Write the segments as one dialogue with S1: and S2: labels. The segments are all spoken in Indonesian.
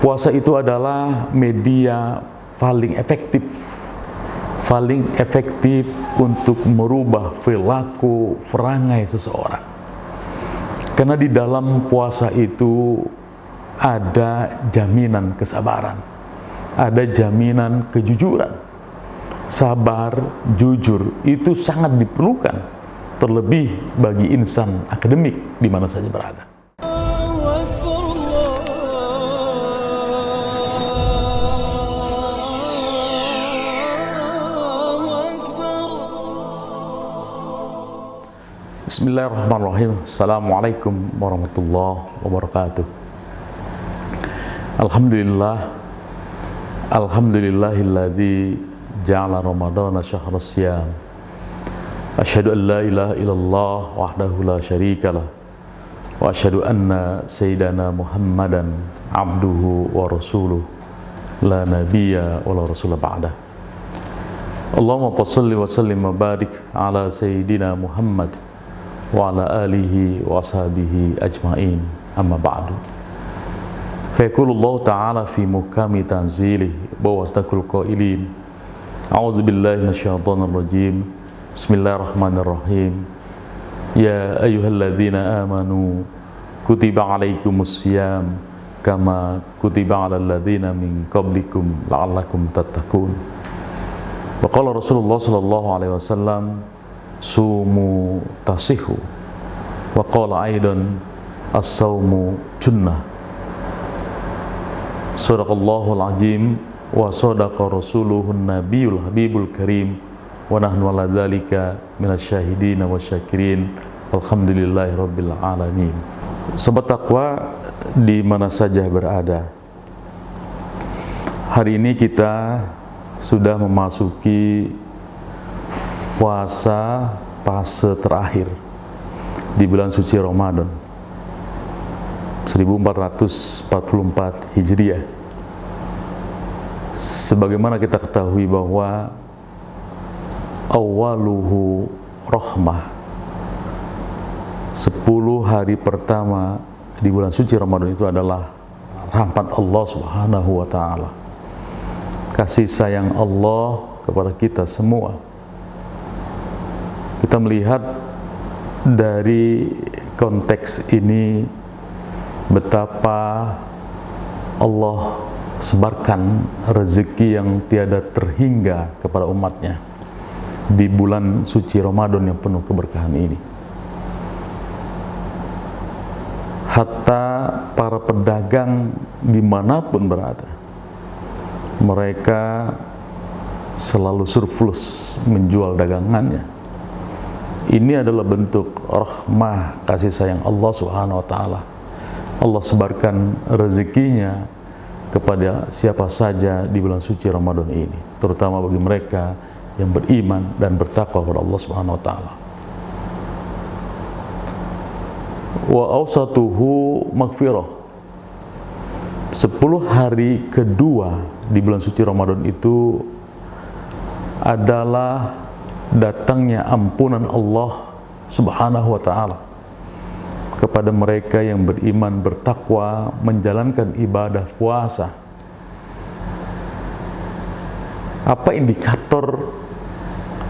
S1: Puasa itu adalah media paling efektif untuk merubah perilaku perangai seseorang. Karena di dalam puasa itu ada jaminan kesabaran, ada jaminan kejujuran. Sabar, jujur itu sangat diperlukan, terlebih bagi insan akademik di mana saja berada. Bismillahirrahmanirrahim. Assalamualaikum warahmatullahi wabarakatuh. Alhamdulillahilladzi ja'ala ramadana syahra siyam. Asyhadu an la ilaha illallah wahdahu la syarikalah wa asyhadu anna sayyidana Muhammadan abduhu wa rasuluh la nabiyya wa la rasula ba'dah. Allahumma shalli wa sallim wa barik ala sayyidina Muhammad wa ala alihi wa ashabihi ajma'in, amma ba'du. Fa yaqulullahu ta'ala fi muhkami tanzilih wa wasdaqul qailin, a'udzu billahi minasyaitonir rajim, bismillahirrahmanirrahim, ya ayyuhalladzina amanu kutiba alaikumus syiyam kama kutiba alal ladzina min qablikum la'allakum tattaqun. Wa qala Rasulullah sallallahu alaihi wasallam, sumu tasihu, wa qala aidan as-saumu junnah. Sadaqallahul azim wa sadaqa rasuluhun nabiyul habibul karim wa nahnu ala dzalika minasyahidin wa syakirin alhamdulillahi rabbil alamin. Sobat takwa di mana saja berada, hari ini kita sudah memasuki puasa fase terakhir di bulan suci Ramadan 1444 Hijriah. Sebagaimana kita ketahui bahwa awaluhu rahmah, 10 hari pertama di bulan suci Ramadan itu adalah rahmat Allah Subhanahu wa ta'ala, kasih sayang Allah kepada kita semua. Kita melihat dari konteks ini betapa Allah sebarkan rezeki yang tiada terhingga kepada umatnya di bulan suci Ramadan yang penuh keberkahan ini. Hatta para pedagang dimanapun berada, mereka selalu surplus menjual dagangannya. Ini adalah bentuk rahmah, kasih sayang Allah Subhanahu wa ta'ala. Allah sebarkan rezekinya kepada siapa saja di bulan suci Ramadan ini, terutama bagi mereka yang beriman dan bertakwa kepada Allah Subhanahu wa ta'ala. Wa awsatuhu maghfirah. 10 hari kedua di bulan suci Ramadan itu adalah datangnya ampunan Allah Subhanahu wa ta'ala kepada mereka yang beriman, bertakwa, menjalankan ibadah puasa. Apa indikator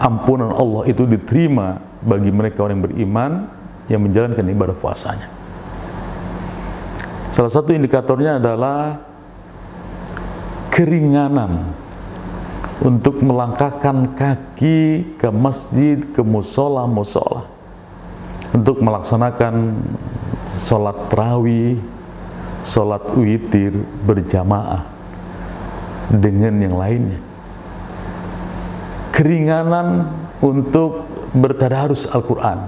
S1: ampunan Allah itu diterima bagi mereka orang yang beriman yang menjalankan ibadah puasanya? Salah satu indikatornya adalah keringanan untuk melangkahkan kaki ke masjid, ke musola, untuk melaksanakan sholat tarawih, sholat witir berjamaah dengan yang lainnya. Keringanan untuk bertadarus Al-Quran,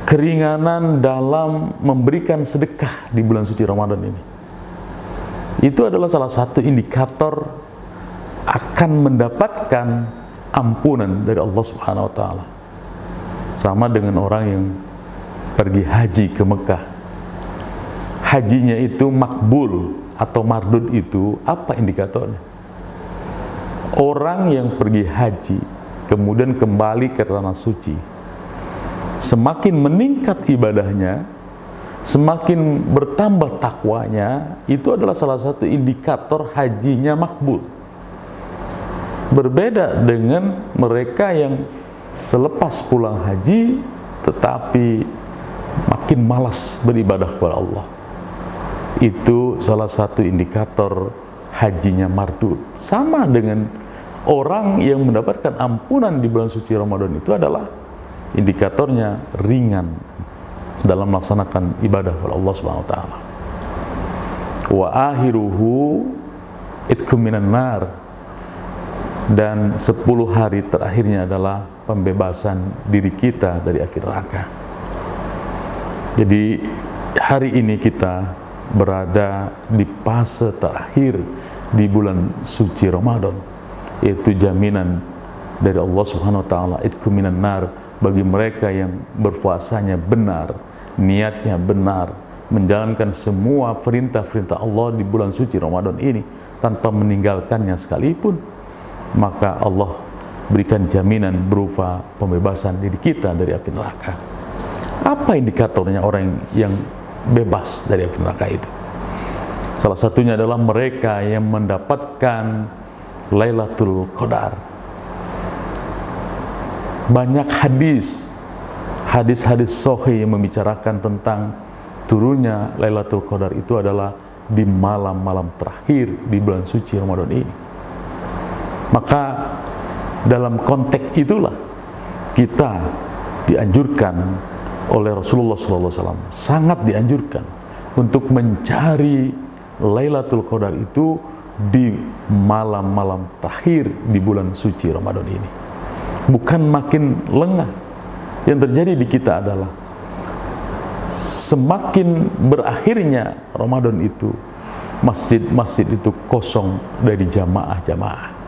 S1: keringanan dalam memberikan sedekah di bulan suci Ramadan ini. Itu adalah salah satu indikator akan mendapatkan ampunan dari Allah Subhanahu wa ta'ala. Sama dengan orang yang pergi haji ke Mekah, hajinya itu makbul atau mardud. Itu apa indikatornya? Orang yang pergi haji kemudian kembali ke tanah suci, semakin meningkat ibadahnya, semakin bertambah takwanya, itu adalah salah satu indikator hajinya makbul. Berbeda dengan mereka yang selepas pulang haji tetapi makin malas beribadah kepada Allah. Itu salah satu indikator hajinya mardud. Sama dengan orang yang mendapatkan ampunan di bulan suci Ramadan, itu adalah indikatornya ringan dalam melaksanakan ibadah kepada Allah Subhanahu wa taala. Wa akhiruhu itqum minan nar, dan 10 hari terakhirnya adalah pembebasan diri kita dari api neraka. Jadi hari ini kita berada di fase terakhir di bulan suci Ramadan, yaitu jaminan dari Allah Subhanahu wa taala itqum minan nar bagi mereka yang berpuasanya benar, niatnya benar, menjalankan semua perintah-perintah Allah di bulan suci Ramadan ini tanpa meninggalkannya sekalipun, maka Allah berikan jaminan berupa pembebasan diri kita dari api neraka. Apa indikatornya orang yang bebas dari api neraka itu? Salah satunya adalah mereka yang mendapatkan Lailatul Qadar. Banyak hadis-hadis sahih yang membicarakan tentang turunnya Lailatul Qadar itu adalah di malam-malam terakhir di bulan suci Ramadan ini. Maka dalam konteks itulah kita dianjurkan oleh Rasulullah SAW, sangat dianjurkan untuk mencari Lailatul Qadar itu di malam-malam terakhir di bulan suci Ramadan ini. Bukan makin lengah. Yang terjadi di kita adalah semakin berakhirnya Ramadan itu, masjid-masjid itu kosong dari jamaah-jamaah.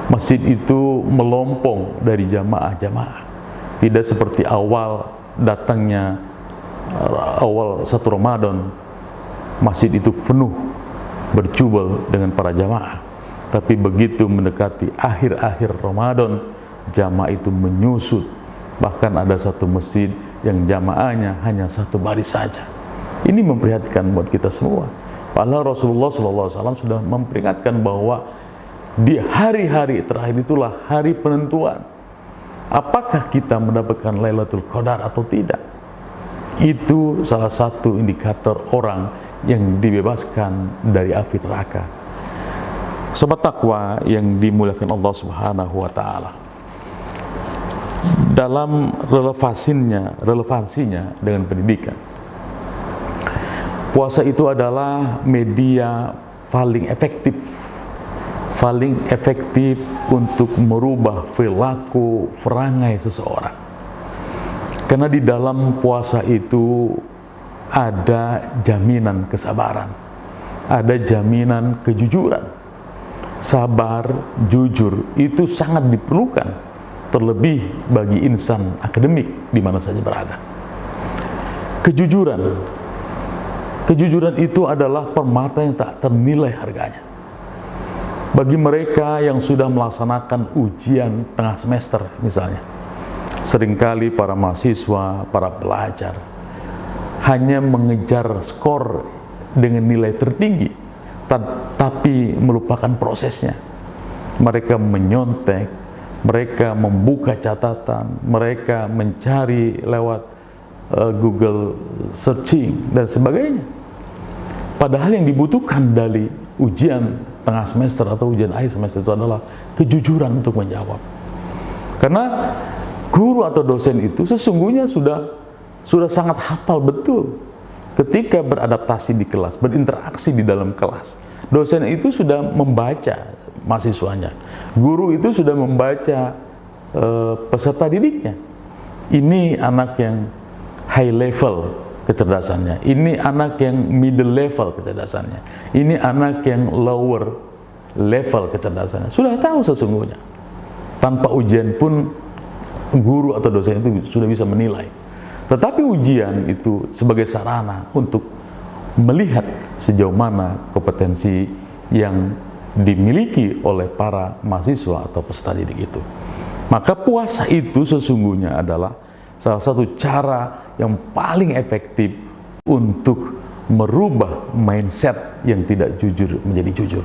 S1: Masjid itu melompong dari jamaah-jamaah. Tidak seperti awal datangnya awal 1 Ramadan, masjid itu penuh berjubel dengan para jamaah. Tapi begitu mendekati akhir-akhir Ramadan, jamaah itu menyusut. Bahkan ada satu masjid yang jamaahnya hanya 1 baris saja. Ini memprihatinkan buat kita semua. Padahal Rasulullah SAW sudah memperingatkan bahwa di hari-hari terakhir itulah hari penentuan. Apakah kita mendapatkan Lailatul Qadar atau tidak? Itu salah satu indikator orang yang dibebaskan dari api neraka. Sobat takwa yang dimuliakan Allah Subhanahu wa taala. Dalam relevansinya dengan pendidikan. Puasa itu adalah media paling efektif untuk merubah perilaku perangai seseorang. Karena di dalam puasa itu ada jaminan kesabaran, ada jaminan kejujuran. Sabar, jujur itu sangat diperlukan, terlebih bagi insan akademik di mana saja berada. Kejujuran itu adalah permata yang tak ternilai harganya. Bagi mereka yang sudah melaksanakan ujian tengah semester misalnya, seringkali para mahasiswa, para pelajar hanya mengejar skor dengan nilai tertinggi, tapi melupakan prosesnya. Mereka menyontek, mereka membuka catatan, mereka mencari lewat Google searching dan sebagainya. Padahal yang dibutuhkan dari ujian tengah semester atau ujian akhir semester itu adalah kejujuran untuk menjawab. Karena guru atau dosen itu sesungguhnya sudah sangat hafal betul ketika beradaptasi di kelas, berinteraksi di dalam kelas. Dosen itu sudah membaca mahasiswanya, guru itu sudah membaca peserta didiknya. Ini anak yang high level kecerdasannya, ini anak yang middle level kecerdasannya, ini anak yang lower level kecerdasannya. Sudah tahu sesungguhnya. Tanpa ujian pun guru atau dosen itu sudah bisa menilai. Tetapi ujian itu sebagai sarana untuk melihat sejauh mana kompetensi yang dimiliki oleh para mahasiswa atau peserta didik itu. Maka puasa itu sesungguhnya adalah salah satu cara yang paling efektif untuk merubah mindset yang tidak jujur menjadi jujur.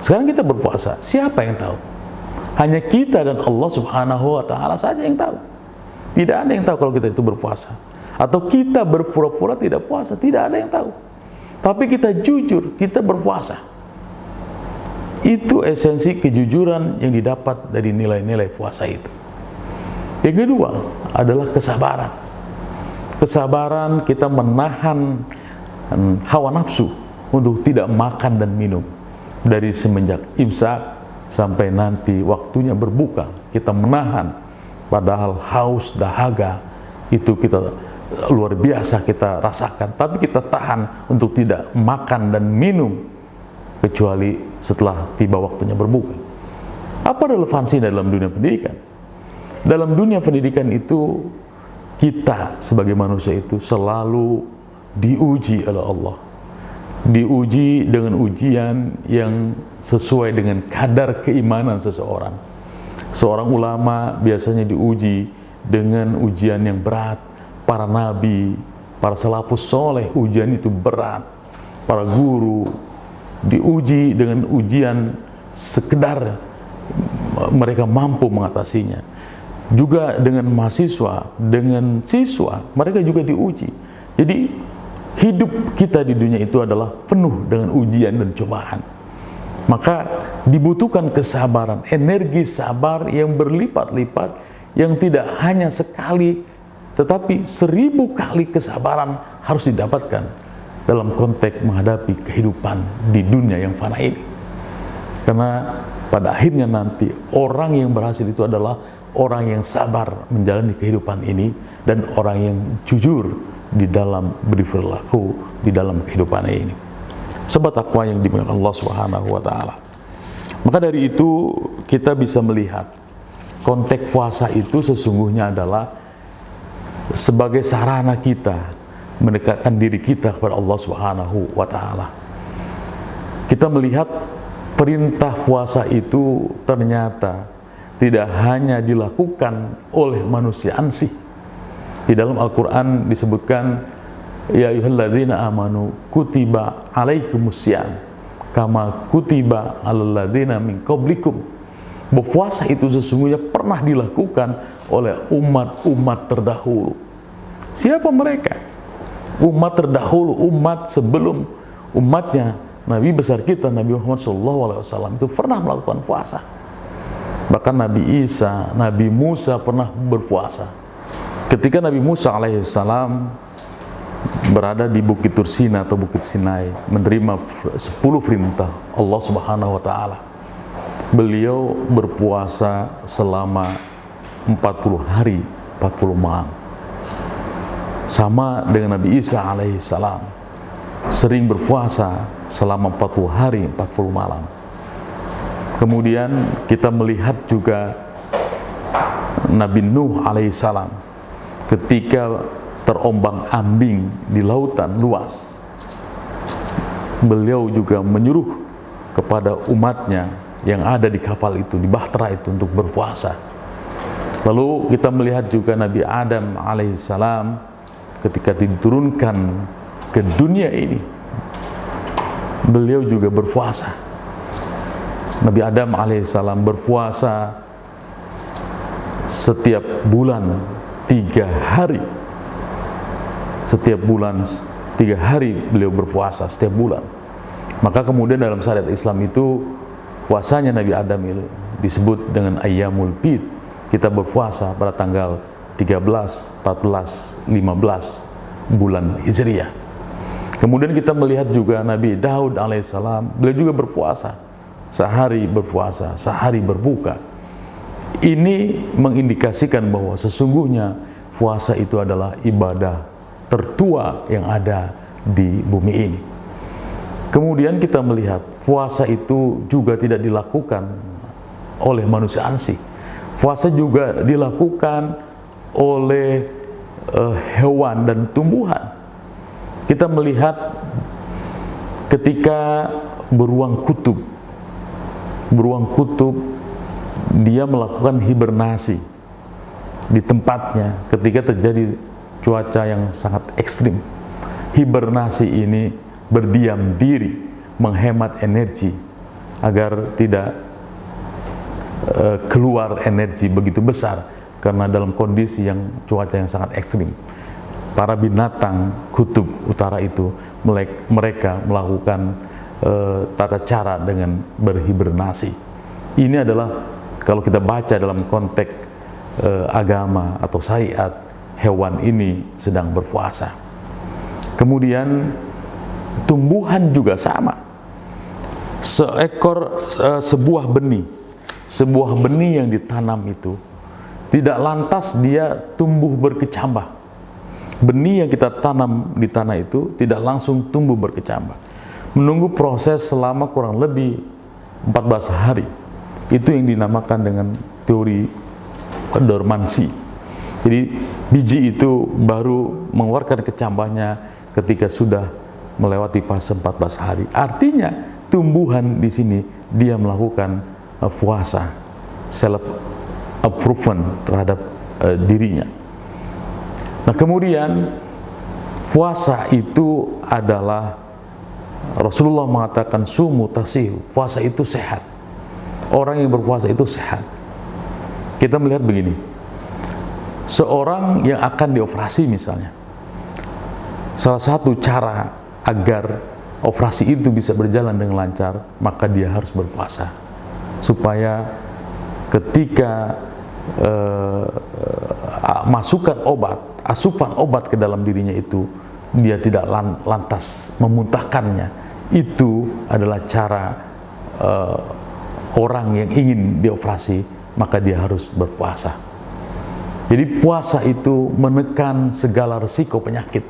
S1: Sekarang kita berpuasa, siapa yang tahu? Hanya kita dan Allah Subhanahu wa Ta'ala saja yang tahu. Tidak ada yang tahu kalau kita itu berpuasa, atau kita berpura-pura tidak puasa. Tidak ada yang tahu. Tapi kita jujur, kita berpuasa. Itu esensi kejujuran yang didapat dari nilai-nilai puasa itu. Yang kedua adalah kesabaran. Kesabaran kita menahan hawa nafsu untuk tidak makan dan minum dari semenjak imsak sampai nanti waktunya berbuka. Kita menahan, padahal haus, dahaga itu kita luar biasa kita rasakan, tapi kita tahan untuk tidak makan dan minum kecuali setelah tiba waktunya berbuka. Apa relevansi dalam dunia pendidikan? Dalam dunia pendidikan itu kita sebagai manusia itu selalu diuji oleh Allah, diuji dengan ujian yang sesuai dengan kadar keimanan seseorang. Seorang ulama biasanya diuji dengan ujian yang berat. Para nabi, para salafus soleh, ujian itu berat. Para guru diuji dengan ujian sekedar mereka mampu mengatasinya. Juga dengan mahasiswa, dengan siswa, mereka juga diuji. Jadi hidup kita di dunia itu adalah penuh dengan ujian dan cobaan. Maka dibutuhkan kesabaran, energi sabar yang berlipat-lipat, yang tidak hanya sekali, tetapi 1000 kali kesabaran harus didapatkan dalam konteks menghadapi kehidupan di dunia yang fana ini. Karena pada akhirnya nanti orang yang berhasil itu adalah orang yang sabar menjalani kehidupan ini dan orang yang jujur di dalam berperilaku di dalam kehidupan ini. Sobat takwa yang dimuliakan Allah Subhanahu wa Ta'ala. Maka dari itu kita bisa melihat konteks puasa itu sesungguhnya adalah sebagai sarana kita mendekatkan diri kita kepada Allah Subhanahu wa Ta'ala. Kita melihat perintah puasa itu ternyata tidak hanya dilakukan oleh manusia ansih. Di dalam Al-Quran disebutkan, ya ayyuhalladzina amanu kutiba alaikumussyam kama kutiba alal ladzina min qablikum. Berpuasa itu sesungguhnya pernah dilakukan oleh umat-umat terdahulu. Siapa mereka? Umat terdahulu, umat sebelum umatnya Nabi besar kita Nabi Muhammad SAW itu pernah melakukan puasa. Bahkan Nabi Isa, Nabi Musa pernah berpuasa. Ketika Nabi Musa alaihissalam berada di Bukit Tursina atau Bukit Sinai, menerima 10 perintah Allah Subhanahu wa Ta'ala, beliau berpuasa selama 40 hari 40 malam. Sama dengan Nabi Isa alaihissalam, sering berpuasa selama 40 hari 40 malam. Kemudian kita melihat juga Nabi Nuh alaihissalam ketika terombang-ambing di lautan luas, beliau juga menyuruh kepada umatnya yang ada di kapal itu, di bahtera itu, untuk berpuasa. Lalu kita melihat juga Nabi Adam alaihissalam ketika diturunkan ke dunia ini, beliau juga berpuasa. Nabi Adam alaihissalam berpuasa setiap bulan 3 hari. Setiap bulan 3 hari beliau berpuasa setiap bulan. Maka kemudian dalam syariat Islam itu puasanya Nabi Adam itu disebut dengan Ayyamul Bid. Kita berpuasa pada tanggal 13, 14, 15 bulan Hijriah. Kemudian kita melihat juga Nabi Daud alaihissalam, beliau juga berpuasa. Sehari berpuasa, sehari berbuka. Ini mengindikasikan bahwa sesungguhnya puasa itu adalah ibadah tertua yang ada di bumi ini. Kemudian kita melihat puasa itu juga tidak dilakukan oleh manusia ansih. Puasa juga dilakukan oleh hewan dan tumbuhan. Kita melihat ketika beruang kutub dia melakukan hibernasi di tempatnya ketika terjadi cuaca yang sangat ekstrim. hibernasi ini berdiam diri, menghemat energi agar tidak keluar energi begitu besar, karena dalam kondisi yang cuaca yang sangat ekstrim. Para binatang kutub utara itu mereka melakukan tata cara dengan berhibernasi. Ini adalah kalau kita baca dalam konteks agama atau syariat, hewan ini sedang berpuasa. Kemudian tumbuhan juga sama. Sebuah benih yang ditanam itu tidak lantas dia tumbuh berkecambah. Benih yang kita tanam di tanah itu tidak langsung tumbuh berkecambah, menunggu proses selama kurang lebih 14 hari. Itu yang dinamakan dengan teori dormansi. Jadi biji itu baru mengeluarkan kecambahnya ketika sudah melewati fase 14 hari. Artinya tumbuhan di sini dia melakukan puasa, self improvement terhadap dirinya. Nah, kemudian puasa itu adalah, Rasulullah mengatakan sumu tasihu, puasa itu sehat. Orang yang berpuasa itu sehat. Kita melihat begini, seorang yang akan dioperasi misalnya, salah satu cara agar operasi itu bisa berjalan dengan lancar, maka dia harus berpuasa, supaya ketika masukkan obat, asupan obat ke dalam dirinya itu, dia tidak lantas memuntahkannya. Itu adalah cara orang yang ingin dioperasi, maka dia harus berpuasa. Jadi puasa itu menekan segala resiko penyakit,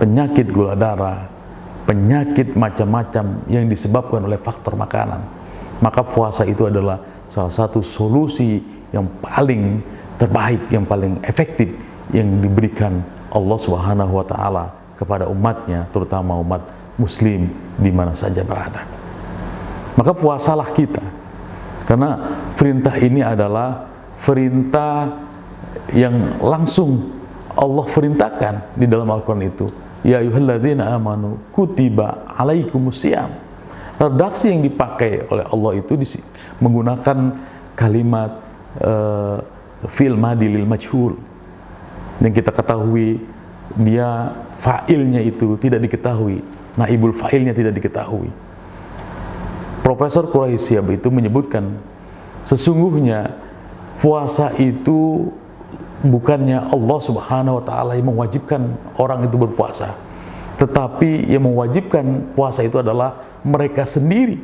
S1: penyakit gula darah, penyakit macam-macam yang disebabkan oleh faktor makanan. Maka puasa itu adalah salah satu solusi yang paling terbaik, yang paling efektif yang diberikan Allah Subhanahu wa Ta'ala kepada umatnya, terutama umat muslim di mana saja berada. Maka puasalah kita, karena perintah ini adalah perintah yang langsung Allah perintahkan di dalam Al-Quran itu. Ya ayyuhalladzina amanu kutiba alaikumusiyam. Redaksi yang dipakai oleh Allah itu menggunakan kalimat fi'il madi lil majhul, yang kita ketahui dia fa'ilnya itu tidak diketahui, naibul fa'ilnya tidak diketahui. Profesor Quraisyab itu menyebutkan, sesungguhnya puasa itu bukannya Allah Subhanahu wa Ta'ala yang mewajibkan orang itu berpuasa, tetapi yang mewajibkan puasa itu adalah mereka sendiri,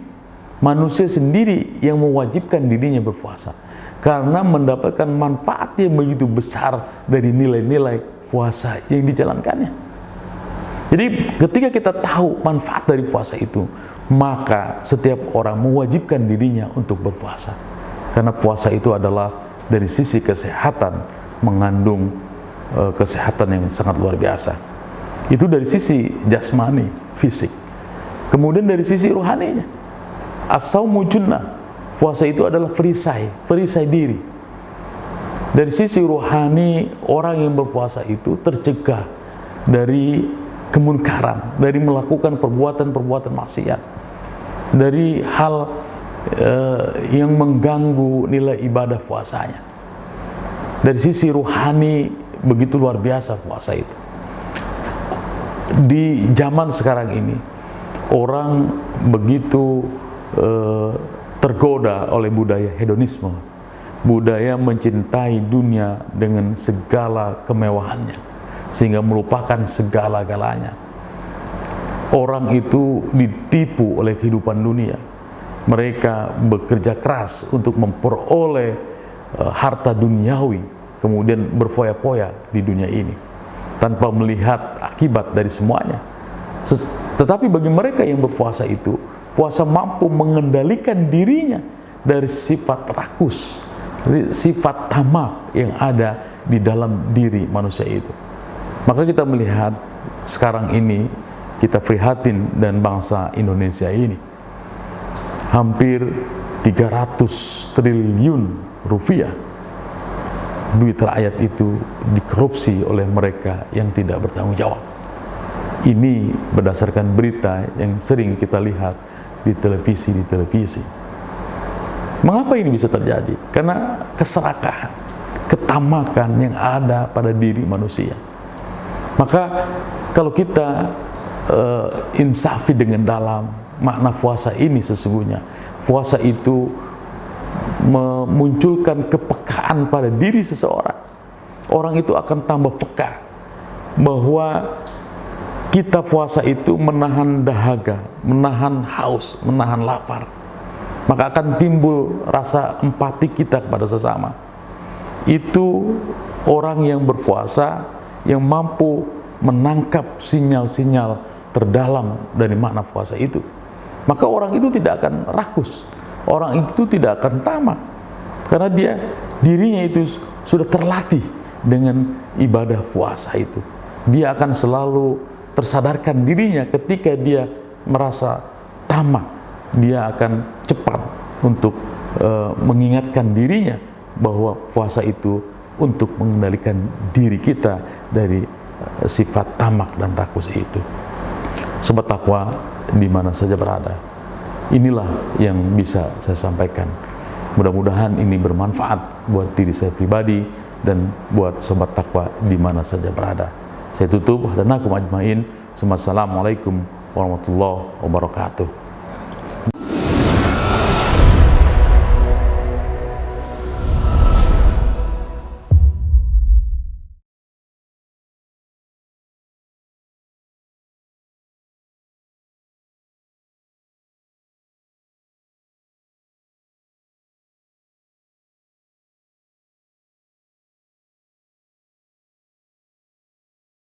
S1: manusia sendiri yang mewajibkan dirinya berpuasa, karena mendapatkan manfaat yang begitu besar dari nilai-nilai puasa yang dijalankannya. Jadi ketika kita tahu manfaat dari puasa itu, maka setiap orang mewajibkan dirinya untuk berpuasa, karena puasa itu adalah dari sisi kesehatan mengandung kesehatan yang sangat luar biasa. Itu dari sisi jasmani, fisik. Kemudian dari sisi rohaninya, as-saumu junnah, puasa itu adalah perisai diri. Dari sisi rohani, orang yang berpuasa itu tercegah dari kemunkaran, dari melakukan perbuatan-perbuatan maksiat, dari hal yang mengganggu nilai ibadah puasanya. Dari sisi rohani begitu luar biasa puasa itu. Di zaman sekarang ini orang begitu tergoda oleh budaya hedonisme, budaya mencintai dunia dengan segala kemewahannya, sehingga melupakan segala-galanya. Orang itu ditipu oleh kehidupan dunia. Mereka bekerja keras untuk memperoleh harta duniawi, kemudian berfoya-foya di dunia ini tanpa melihat akibat dari semuanya. Tetapi bagi mereka yang berpuasa itu, puasa mampu mengendalikan dirinya dari sifat rakus, sifat tamak yang ada di dalam diri manusia itu. Maka kita melihat sekarang ini, kita prihatin dan bangsa Indonesia ini hampir 300 triliun rupiah duit rakyat itu dikorupsi oleh mereka yang tidak bertanggung jawab. Ini berdasarkan berita yang sering kita lihat di televisi. Mengapa ini bisa terjadi? Karena keserakahan, ketamakan yang ada pada diri manusia. Maka kalau kita insafi dengan dalam makna puasa ini, sesungguhnya puasa itu memunculkan kepekaan pada diri seseorang. Orang itu akan tambah peka bahwa kita puasa itu menahan dahaga, menahan haus, menahan lapar. Maka akan timbul rasa empati kita kepada sesama. Itu orang yang berpuasa yang mampu menangkap sinyal-sinyal terdalam dari makna puasa itu. Maka orang itu tidak akan rakus, orang itu tidak akan tamak, karena dirinya itu sudah terlatih dengan ibadah puasa itu. Dia akan selalu tersadarkan dirinya ketika dia merasa tamak, dia akan cepat untuk mengingatkan dirinya bahwa puasa itu untuk mengendalikan diri kita dari sifat tamak dan rakus itu. Sobat Takwa di mana saja berada, inilah yang bisa saya sampaikan. Mudah-mudahan ini bermanfaat buat diri saya pribadi dan buat Sobat Takwa di mana saja berada. Saya tutup dan aku majmain. Assalamualaikum warahmatullahi wabarakatuh.